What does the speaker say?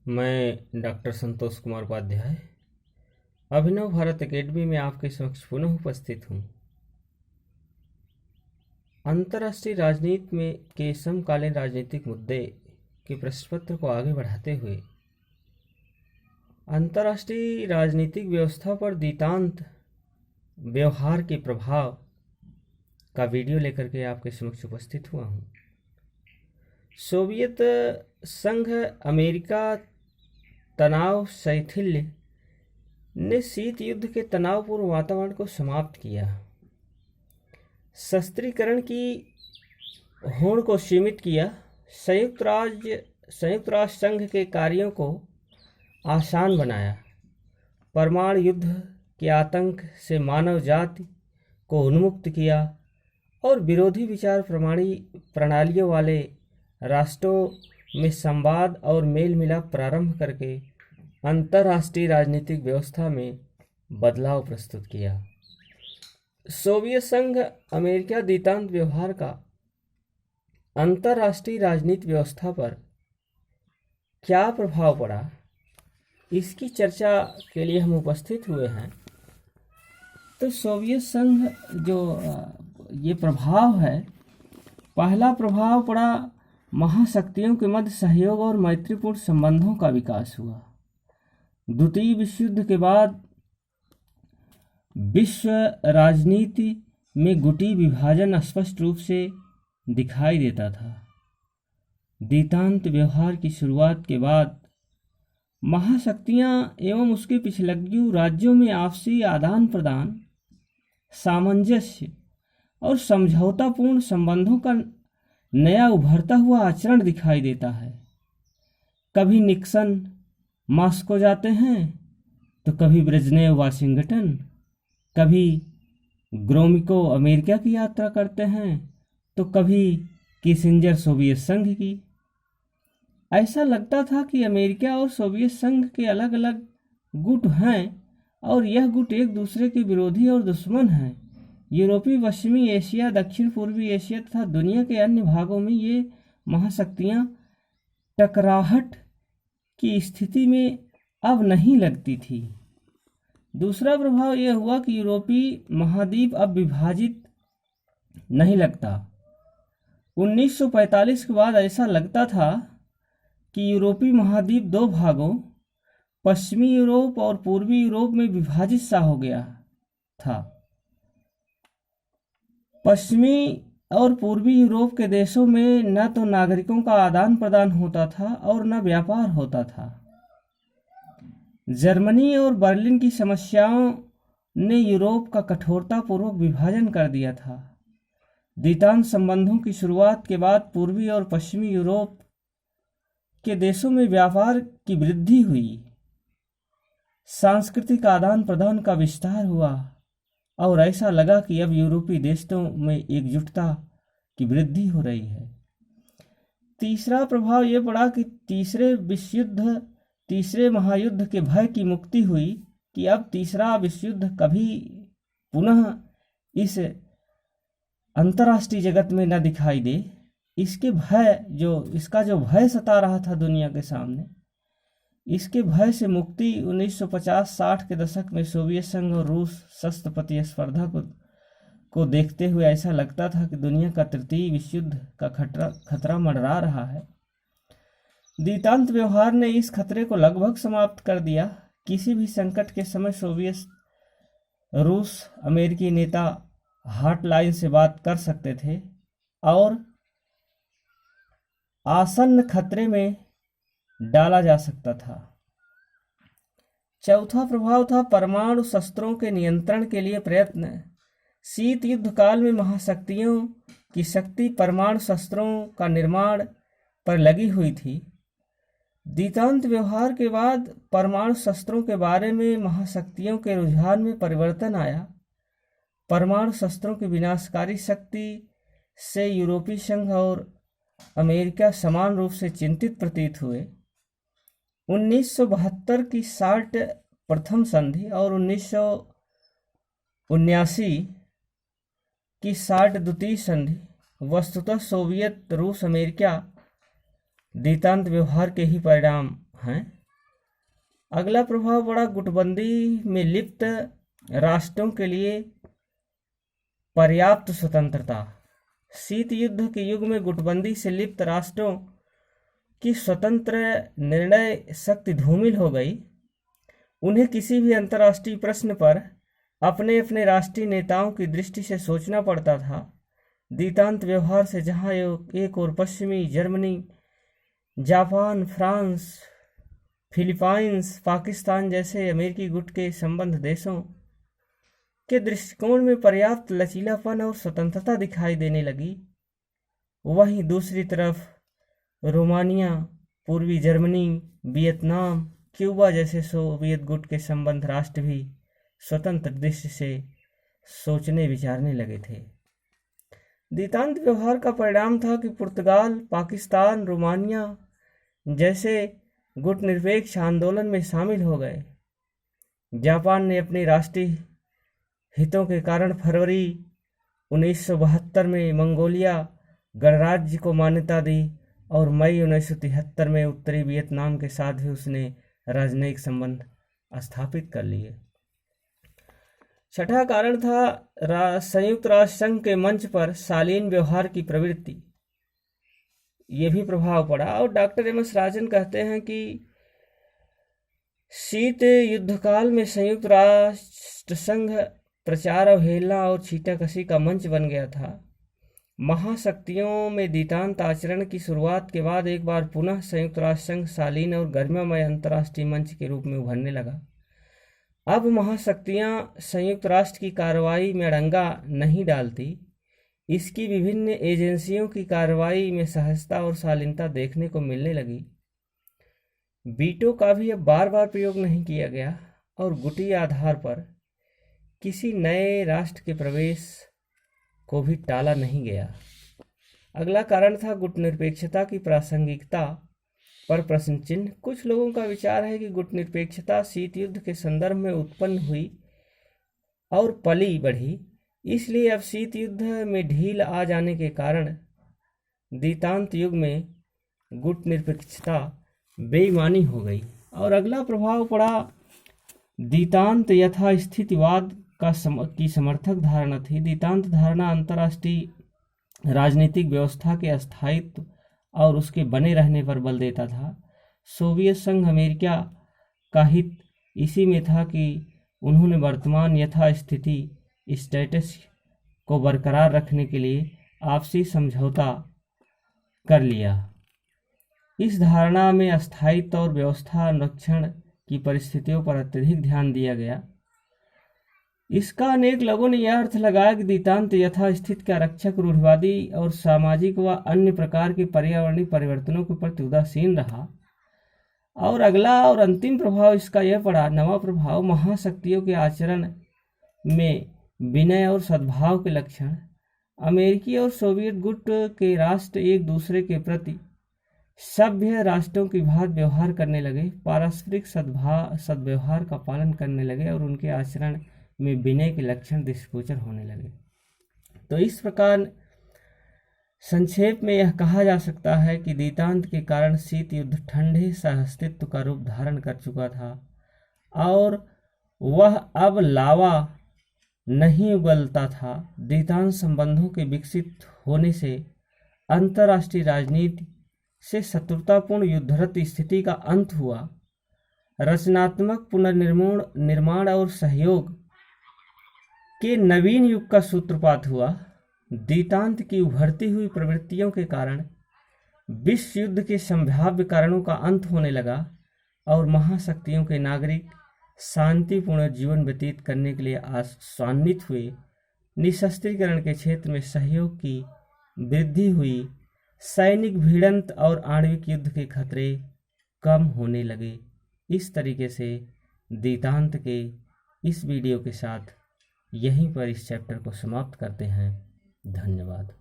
मैं डॉक्टर संतोष कुमार उपाध्याय अभिनव भारत एकेडमी में आपके समक्ष पुनः उपस्थित हूँ। अंतर्राष्ट्रीय राजनीति में के समकालीन राजनीतिक मुद्दे के प्रश्न पत्र को आगे बढ़ाते हुए अंतर्राष्ट्रीय राजनीतिक व्यवस्था पर द्वितांत व्यवहार के प्रभाव का वीडियो लेकर के आपके समक्ष उपस्थित हुआ हूँ। सोवियत संघ अमेरिका तनाव शैथिल्य ने शीत युद्ध के तनावपूर्ण वातावरण को समाप्त किया, शस्त्रीकरण की होड़ को सीमित किया, संयुक्त राष्ट्र संघ के कार्यों को आसान बनाया, परमाणु युद्ध के आतंक से मानव जाति को उन्मुक्त किया और विरोधी विचार प्रणालियों वाले राष्ट्रों में संवाद और मेल मिलाप प्रारंभ करके अंतर्राष्ट्रीय राजनीतिक व्यवस्था में बदलाव प्रस्तुत किया। सोवियत संघ अमेरिका द्वितांत व्यवहार का अंतर्राष्ट्रीय राजनीतिक व्यवस्था पर क्या प्रभाव पड़ा, इसकी चर्चा के लिए हम उपस्थित हुए हैं। तो सोवियत संघ जो ये प्रभाव है, पहला प्रभाव पड़ा महाशक्तियों के मध्य सहयोग और मैत्रीपूर्ण संबंधों का विकास हुआ। द्वितीय विश्व युद्ध के बाद विश्व राजनीति में गुटी विभाजन स्पष्ट रूप से दिखाई देता था। द्वितांत व्यवहार की शुरुआत के बाद महाशक्तियां एवं उसके पिछलग्यू राज्यों में आपसी आदान प्रदान, सामंजस्य और समझौतापूर्ण संबंधों का नया उभरता हुआ आचरण दिखाई देता है। कभी निक्सन मॉस्को जाते हैं तो कभी ब्रेजनेव वाशिंगटन, कभी ग्रोमिको अमेरिका की यात्रा करते हैं तो कभी किसिंजर सोवियत संघ की। ऐसा लगता था कि अमेरिका और सोवियत संघ के अलग अलग गुट हैं और यह गुट एक दूसरे के विरोधी और दुश्मन हैं। यूरोपीय, पश्चिमी एशिया, दक्षिण पूर्वी एशिया तथा दुनिया के अन्य भागों में ये महाशक्तियां टकराहट की स्थिति में अब नहीं लगती थी। दूसरा प्रभाव यह हुआ कि यूरोपीय महाद्वीप अब विभाजित नहीं लगता। 1945 के बाद ऐसा लगता था कि यूरोपीय महाद्वीप दो भागों, पश्चिमी यूरोप और पूर्वी यूरोप में विभाजित सा हो गया था। पश्चिमी और पूर्वी यूरोप के देशों में न तो नागरिकों का आदान प्रदान होता था और न व्यापार होता था। जर्मनी और बर्लिन की समस्याओं ने यूरोप का कठोरतापूर्वक विभाजन कर दिया था। द्वितांत संबंधों की शुरुआत के बाद पूर्वी और पश्चिमी यूरोप के देशों में व्यापार की वृद्धि हुई, सांस्कृतिक आदान प्रदान का विस्तार हुआ और ऐसा लगा कि अब यूरोपीय देशों में एकजुटता की वृद्धि हो रही है। तीसरा प्रभाव यह पड़ा कि तीसरे महायुद्ध के भय की मुक्ति हुई कि अब तीसरा विश्व युद्ध कभी पुनः इस अंतर्राष्ट्रीय जगत में न दिखाई दे। इसका जो भय सता रहा था दुनिया के सामने, इसके भय से मुक्ति 1950-60 के दशक में सोवियत संघ और रूस शस्त्र प्रतिस्पर्धा को देखते हुए ऐसा लगता था कि दुनिया का तृतीय विश्व युद्ध का खतरा मंडरा रहा है। द्वितांत व्यवहार ने इस खतरे को लगभग समाप्त कर दिया। किसी भी संकट के समय सोवियत, रूस, अमेरिकी नेता हॉटलाइन से बात कर सकते थे और आसन्न खतरे में डाला जा सकता था। चौथा प्रभाव था परमाणु शस्त्रों के नियंत्रण के लिए प्रयत्न। शीत युद्ध काल में महाशक्तियों की शक्ति परमाणु शस्त्रों का निर्माण पर लगी हुई थी। द्वितांत व्यवहार के बाद परमाणु शस्त्रों के बारे में महाशक्तियों के रुझान में परिवर्तन आया। परमाणु शस्त्रों की विनाशकारी शक्ति से यूरोपीय संघ और अमेरिका समान रूप से चिंतित प्रतीत हुए। 1972 की साल्ट प्रथम संधि और 1979 की साल्ट द्वितीय संधि वस्तुतः सोवियत, रूस, अमेरिका द्वितांत व्यवहार के ही परिणाम हैं। अगला प्रभाव पड़ा गुटबंदी में लिप्त राष्ट्रों के लिए पर्याप्त स्वतंत्रता। शीत युद्ध के युग में गुटबंदी से लिप्त राष्ट्रों की स्वतंत्र निर्णय शक्ति धूमिल हो गई। उन्हें किसी भी अंतर्राष्ट्रीय प्रश्न पर अपने अपने राष्ट्रीय नेताओं की दृष्टि से सोचना पड़ता था। द्वितांत व्यवहार से जहां एक और पश्चिमी Germany, Japan, France, Philippines, Pakistan जैसे अमेरिकी गुट के संबंध देशों के दृष्टिकोण में पर्याप्त लचीलापन और स्वतंत्रता दिखाई देने लगी, वहीं दूसरी तरफ रोमानिया, पूर्वी जर्मनी, वियतनाम, क्यूबा जैसे सोवियत गुट के संबंध राष्ट्र भी स्वतंत्र दृष्टि से सोचने विचारने लगे थे। द्वितांत व्यवहार का परिणाम था कि पुर्तगाल, पाकिस्तान, रोमानिया जैसे गुट निरपेक्ष आंदोलन में शामिल हो गए। जापान ने अपनी राष्ट्रीय हितों के कारण फरवरी 1972 में मंगोलिया गणराज्य को मान्यता दी और मई 1973 में उत्तरी वियतनाम के साथ भी उसने राजनयिक संबंध स्थापित कर लिए। छठा कारण था संयुक्त राष्ट्र संघ के मंच पर शालीन व्यवहार की प्रवृत्ति। ये भी प्रभाव पड़ा। और डॉक्टर एम एस राजन कहते हैं कि शीत युद्धकाल में संयुक्त राष्ट्र संघ प्रचार, अवहेलना और छीटाकशी का मंच बन गया था। महाशक्तियों में द्वितांत आचरण की शुरुआत के बाद एक बार पुनः संयुक्त राष्ट्र संघ शालीन और गरिमामय अंतर्राष्ट्रीय मंच के रूप में उभरने लगा। अब महाशक्तियां संयुक्त राष्ट्र की कार्रवाई में अड़ंगा नहीं डालती। इसकी विभिन्न एजेंसियों की कार्रवाई में सहजता और शालीनता देखने को मिलने लगी। वीटो का भी अब बार बार प्रयोग नहीं किया गया और गुटी आधार पर किसी नए राष्ट्र के प्रवेश को भी टाला नहीं गया। अगला कारण था गुटनिरपेक्षता की प्रासंगिकता पर प्रश्न चिन्ह। कुछ लोगों का विचार है कि गुटनिरपेक्षता शीत युद्ध के संदर्भ में उत्पन्न हुई और पली बढ़ी, इसलिए अब शीत युद्ध में ढील आ जाने के कारण द्वितांत युग में गुटनिरपेक्षता बेईमानी हो गई। और अगला प्रभाव पड़ा द्वितांत यथास्थितिवाद की समर्थक धारणा थी। द्वितांत धारणा अंतर्राष्ट्रीय राजनीतिक व्यवस्था के अस्थायित्व और उसके बने रहने पर बल देता था। सोवियत संघ अमेरिका का हित इसी में था कि उन्होंने वर्तमान यथास्थिति स्टेटस को बरकरार रखने के लिए आपसी समझौता कर लिया। इस धारणा में अस्थायित्व और व्यवस्था संरक्षण की परिस्थितियों पर अत्यधिक ध्यान दिया गया। इसका अनेक लोगों ने यह अर्थ लगाया कि द्वितांत यथास्थिति का रक्षक रूढ़िवादी और सामाजिक व अन्य प्रकार के पर्यावरणीय परिवर्तनों के प्रति उदासीन रहा। और अगला और अंतिम प्रभाव इसका यह पड़ा, नवा प्रभाव, महाशक्तियों के आचरण में विनय और सद्भाव के लक्षण। अमेरिकी और सोवियत गुट के राष्ट्र एक दूसरे के प्रति सभ्य राष्ट्रों की भांति व्यवहार करने लगे, पारस्परिक सद्व्यवहार का पालन करने लगे और उनके आचरण में विनय के लक्षण दृष्टिगोचर होने लगे। तो इस प्रकार संक्षेप में यह कहा जा सकता है कि द्वितांत के कारण शीत युद्ध ठंडे सहअस्तित्व का रूप धारण कर चुका था और वह अब लावा नहीं उगलता था। द्वितांत संबंधों के विकसित होने से अंतर्राष्ट्रीय राजनीति से शत्रुतापूर्ण युद्धरत स्थिति का अंत हुआ। रचनात्मक पुनर्निर्माण और सहयोग के नवीन युग का सूत्रपात हुआ। द्वितांत की उभरती हुई प्रवृत्तियों के कारण विश्व युद्ध के संभाव्य कारणों का अंत होने लगा और महाशक्तियों के नागरिक शांतिपूर्ण जीवन व्यतीत करने के लिए आशान्वित हुए। निशस्त्रीकरण के क्षेत्र में सहयोग की वृद्धि हुई। सैनिक भिड़ंत और आणविक युद्ध के खतरे कम होने लगे। इस तरीके से द्वितांत के इस वीडियो के साथ यहीं पर इस चैप्टर को समाप्त करते हैं। धन्यवाद।